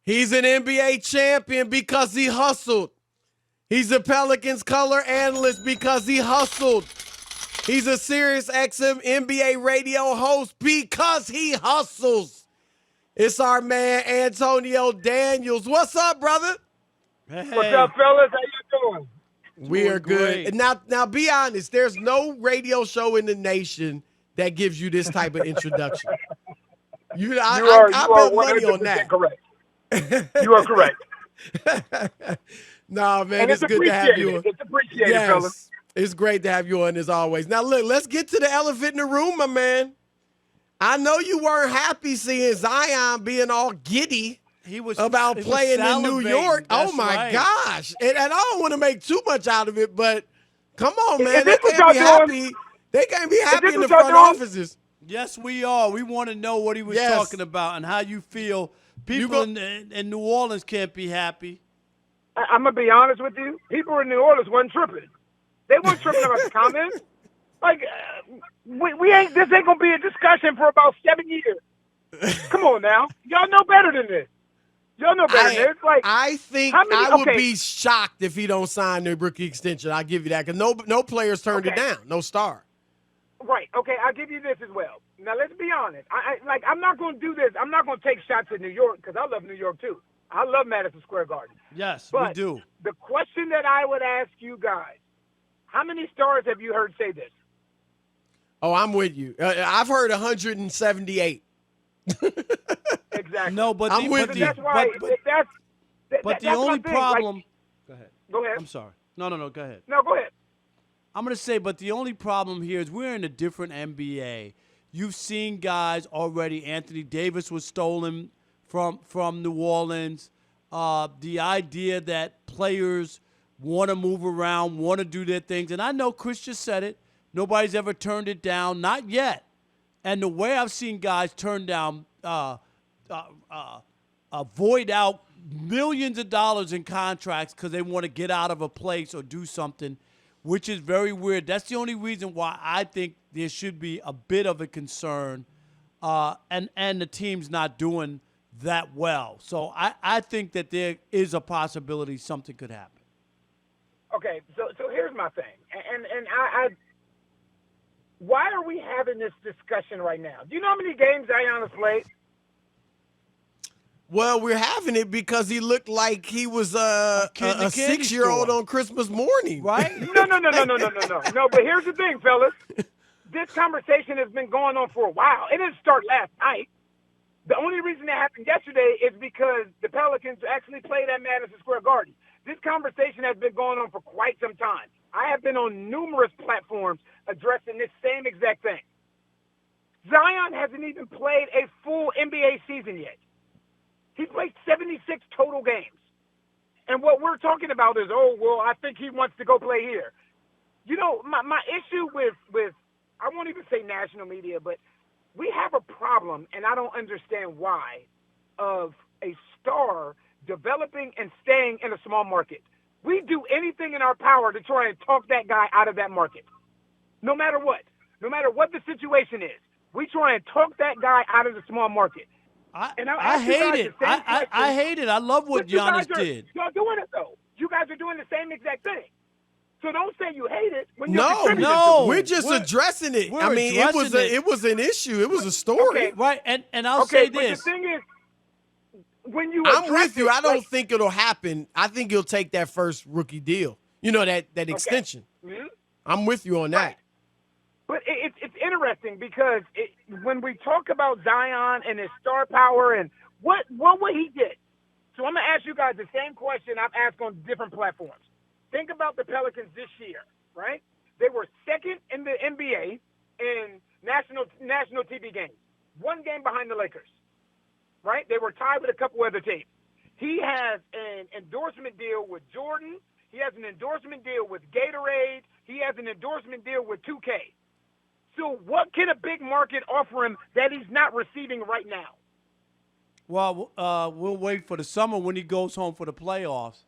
He's an NBA champion because he hustled. He's a Pelicans color analyst because he hustled. He's a Sirius XM NBA radio host because he hustles. It's our man, Antonio Daniels. What's up, brother? Hey. What's up, fellas? How you doing? We are good. Now, be honest. There's no radio show in the nation that gives you this type of introduction. I bet money on that. Correct. You are correct. Nah, man, it's good to have you on. It's appreciated, fellas. It's great to have you on as always. Now, look, let's get to the elephant in the room, my man. I know you weren't happy seeing Zion being all giddy about playing in New York. That's oh, my right. gosh. And I don't want to make too much out of it, but come on, man. They can't be happy. They can't be happy in the front offices. Yes, we are. We want to know what he was talking about and how you feel. People in New Orleans can't be happy. I'm going to be honest with you. People in New Orleans wasn't tripping. They weren't tripping about the comments. Like, this ain't going to be a discussion for about 7 years. Come on now. Y'all know better than this. Y'all know better than this. Like, I think I would be shocked if he don't sign the rookie extension. I'll give you that. Because no players turned it down. No star. Right. Okay, I'll give you this as well. Now, let's be honest. I'm not going to do this. I'm not going to take shots at New York because I love New York, too. I love Madison Square Garden. Yes, but we do. The question that I would ask you guys, how many stars have you heard say this? Oh, I'm with you. I've heard 178. Exactly. No, but I'm with you. That's why. But the only problem. Go ahead. Go ahead. I'm sorry. No. Go ahead. No, go ahead. I'm going to say, but the only problem here is we're in a different NBA. You've seen guys already. Anthony Davis was stolen from New Orleans. The idea that players want to move around, want to do their things. And I know Chris just said it. Nobody's ever turned it down. Not yet. And the way I've seen guys turn down, void out millions of dollars in contracts because they want to get out of a place or do something, which is very weird. That's the only reason why I think there should be a bit of a concern, and the team's not doing that well. So I think that there is a possibility something could happen. Okay, so here's my thing, and I why are we having this discussion right now? Do you know how many games Zion has played? Well, we're having it because he looked like he was a 6-year-old on Christmas morning. Right? No. No, but here's the thing, fellas. This conversation has been going on for a while. It didn't start last night. The only reason it happened yesterday is because the Pelicans actually played at Madison Square Garden. This conversation has been going on for quite some time. I have been on numerous platforms addressing this same exact thing. Zion hasn't even played a full NBA season yet. He played 76 total games. And what we're talking about is, I think he wants to go play here. You know, my issue with I won't even say national media, but we have a problem, and I don't understand why, of a star developing and staying in a small market. We do anything in our power to try and talk that guy out of that market. No matter what the situation is, we try and talk that guy out of the small market. I hate it. I hate it. I love what Giannis did. Y'all doing it, though. You guys are doing the same exact thing. So don't say you hate it when No, we're just addressing it. I mean, it was an issue. It was a story. Okay. Right, and I'll say but this. The thing is, when you I'm with you. I don't think it'll happen. I think he'll take that first rookie deal. You know, that extension. Mm-hmm. I'm with you on that. Right. But it's interesting because when we talk about Zion and his star power and what he did. So I'm going to ask you guys the same question I've asked on different platforms. Think about the Pelicans this year, right? They were second in the NBA in national TV games. One game behind the Lakers, right? They were tied with a couple other teams. He has an endorsement deal with Jordan. He has an endorsement deal with Gatorade. He has an endorsement deal with 2K. So what can a big market offer him that he's not receiving right now? Well, we'll wait for the summer when he goes home for the playoffs.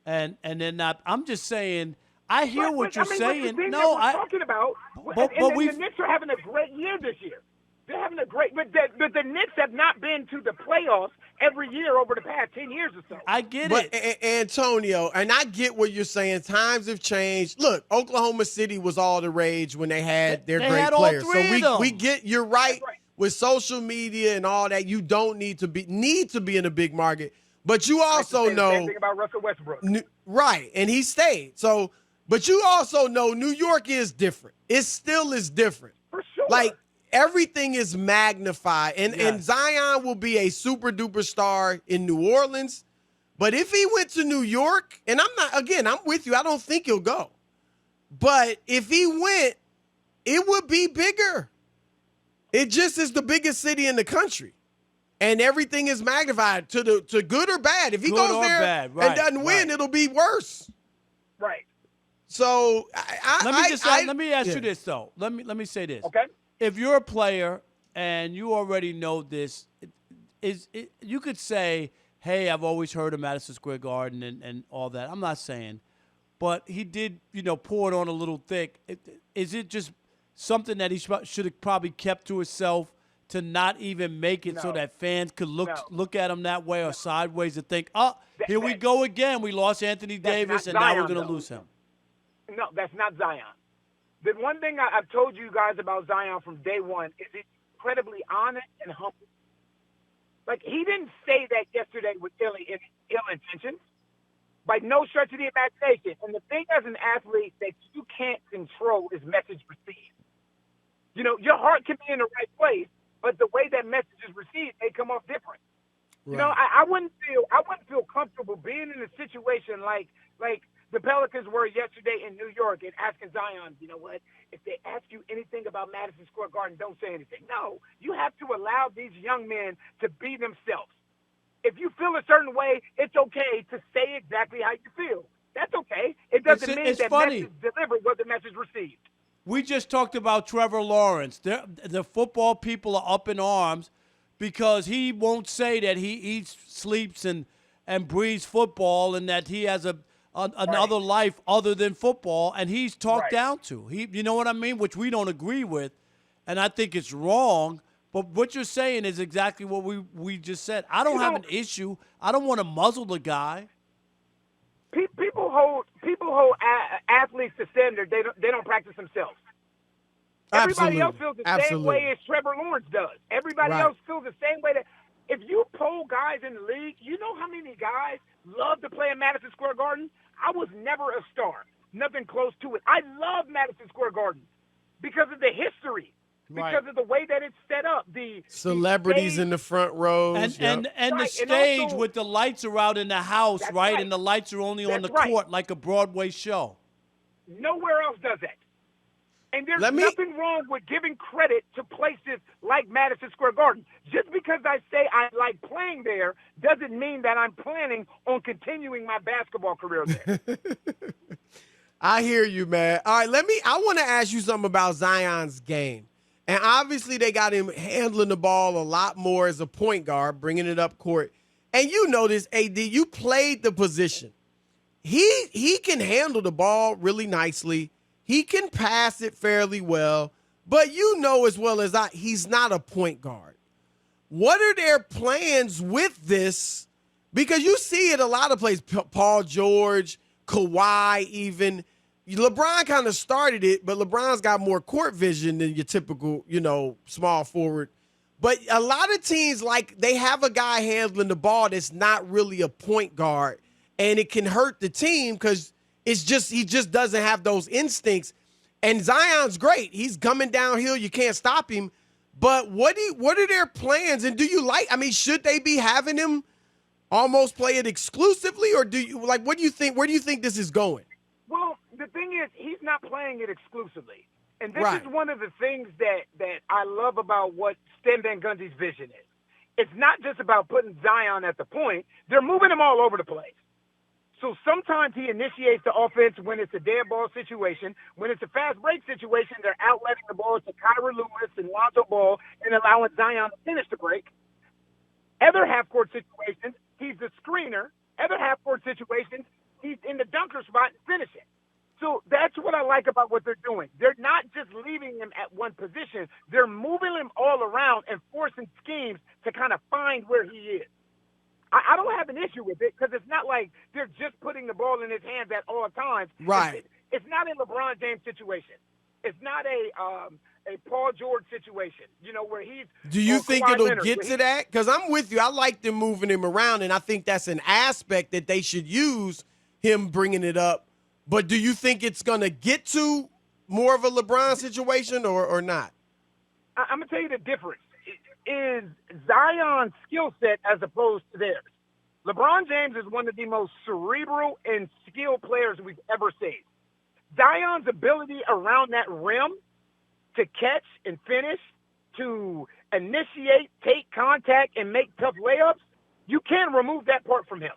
And then I'm just saying, I hear what you're saying. No, I'm talking about. But the Knicks are having a great year this year. They're having a great, but the Knicks have not been to the playoffs every year over the past 10 years or so. I get But it. Antonio, and I get what you're saying. Times have changed. Look, Oklahoma City was all the rage when they had their They great had all players. three So of them. we get you're right, That's right. with social media and all that. You don't need to be in a big market, but you I used to also say the same know thing about Russell Westbrook. right, and he stayed. So, but you also know New York is different. It still is different. For sure. Like everything is magnified, and Yes. Zion will be a super duper star in New Orleans. But if he went to New York, and I'm with you. I don't think he'll go. But if he went, it would be bigger. It just is the biggest city in the country, and everything is magnified to good or bad. If he Good goes or there bad, right, and doesn't win, right. it'll be worse. Right. So Let me ask yeah. you this though. Let me say this. Okay. If you're a player and you already know this, you could say, "Hey, I've always heard of Madison Square Garden and all that." I'm not saying, but he did, pour it on a little thick. Is it just something that he should have probably kept to himself to not even make it so No. that fans could No. look at him that way or sideways and think, "Oh, here we that- go again. We lost Anthony Davis, not and now Zion, we're going to though. lose him." No, that's not Zion. The one thing I've told you guys about Zion from day one is he's incredibly honest and humble. Like, he didn't say that yesterday with ill intentions, by no stretch of the imagination. And the thing as an athlete that you can't control is message received. Your heart can be in the right place, but the way that message is received, they come off different. Right. I wouldn't feel comfortable being in a situation like the Pelicans were yesterday in New York and asking Zion, you know what, if they ask you anything about Madison Square Garden, don't say anything. No, you have to allow these young men to be themselves. If you feel a certain way, it's okay to say exactly how you feel. That's okay. It doesn't mean it's that funny. message delivered was the message received. We just talked about Trevor Lawrence. The football people are up in arms because he won't say that he eats, sleeps, and breathes football, and that he has another life other than football, and he's talked Right. down to. You know what I mean? Which we don't agree with, and I think it's wrong. But what you're saying is exactly what we just said. I don't have an issue. I don't want to muzzle the guy. People hold athletes to standard. They don't practice themselves. Everybody else feels the same way as Trevor Lawrence does. Everybody Right. else feels the same way. That if you poll guys in the league, you know how many guys love to play in Madison Square Garden? I was never a star, nothing close to it. I love Madison Square Garden because of the history, because of the way that it's set up. The Celebrities the in the front rows. And Yep. and the Right, and stage also- with the lights are out in the house, That's right? right. And the lights are only on the That's right. court like a Broadway show. Nowhere else does that. And there's Let me- nothing wrong with giving credit to places like Madison Square Garden. Just because I say I like playing there doesn't mean that I'm planning on continuing my basketball career there. I hear you, man. All right, I want to ask you something about Zion's game. And obviously they got him handling the ball a lot more as a point guard, bringing it up court. And you know this, AD, you played the position. He can handle the ball really nicely. He can pass it fairly well. But you know as well as I, he's not a point guard. What are their plans with this? Because you see it a lot of places. Paul George, Kawhi even. LeBron kind of started it, but LeBron's got more court vision than your typical, small forward. But a lot of teams, they have a guy handling the ball that's not really a point guard, and it can hurt the team because he just doesn't have those instincts. And Zion's great. He's coming downhill. You can't stop him. But what are their plans? And do you should they be having him almost play it exclusively, or what do you think? Where do you think this is going? Well, the thing is, he's not playing it exclusively. And this Right. is one of the things that I love about what Stan Van Gundy's vision is. It's not just about putting Zion at the point. They're moving him all over the place. So sometimes he initiates the offense when it's a dead ball situation. When it's a fast break situation, they're outletting the ball to Kyra Lewis and Lonzo Ball and allowing Zion to finish the break. Other half-court situations, he's the screener. Other half-court situations, he's in the dunker spot and finishing. So that's what I like about what they're doing. They're not just leaving him at one position. They're moving him all around and forcing schemes to kind of find where he is. have an issue with it because it's not like they're just putting the ball in his hands at all times. Right. It's not a LeBron James situation. It's not a Paul George situation, where he's. Do you think Kawhi it'll Leonard, get to that? Because I'm with you. I like them moving him around, and I think that's an aspect that they should use, him bringing it up. But do you think it's going to get to more of a LeBron situation or not? I'm going to tell you the difference. Is Zion's skill set as opposed to theirs. LeBron James is one of the most cerebral and skilled players we've ever seen. Zion's ability around that rim to catch and finish, to initiate, take contact, and make tough layups, you can't remove that part from him.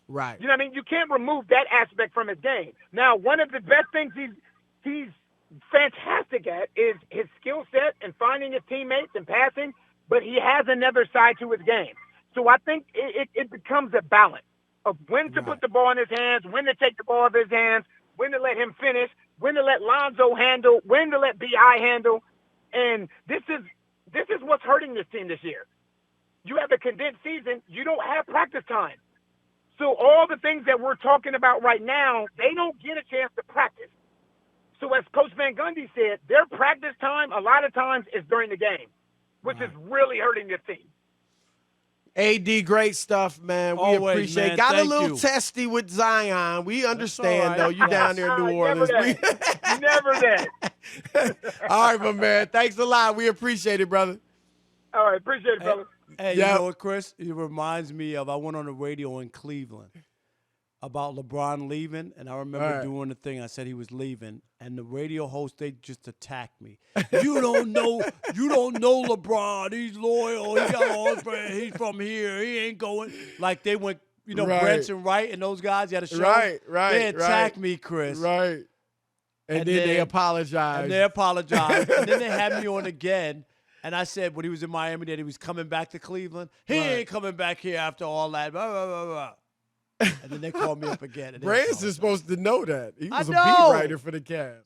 Right. You know what I mean? You can't remove that aspect from his game. Now, one of the best things he's fantastic at is his skill set and finding his teammates and passing, but he has another side to his game. So I think it becomes a balance of when to put the ball in his hands, when to take the ball out of his hands, when to let him finish, when to let Lonzo handle, when to let B.I. handle. And this is what's hurting this team this year. You have a condensed season. You don't have practice time. So all the things that we're talking about right now, they don't get a chance to practice. So as Coach Van Gundy said, their practice time a lot of times is during the game, which is really hurting this team. AD, great stuff, man. We Always, appreciate it. man. Got a Thank little you. testy with Zion. We understand, all right. though. You down there in New Orleans. Never that. All right, my man. Thanks a lot. We appreciate it, brother. All right, appreciate it, brother. Hey, Yep. you know what, Chris? It reminds me of I went on the radio in Cleveland about LeBron leaving, and I remember doing the thing. I said he was leaving, and the radio host, they just attacked me. You don't know LeBron. He's loyal. He got all his friends. He's from here. He ain't going. Like they went, Branson Wright and those guys. You had a show. Right. They attacked me, Chris. Right. And then they apologized. And then they had me on again. And I said when he was in Miami that he was coming back to Cleveland. He ain't coming back here after all that. Blah, blah, blah, blah. And then they called me up again. Branson's supposed to know that. He was a beat writer for the Cavs.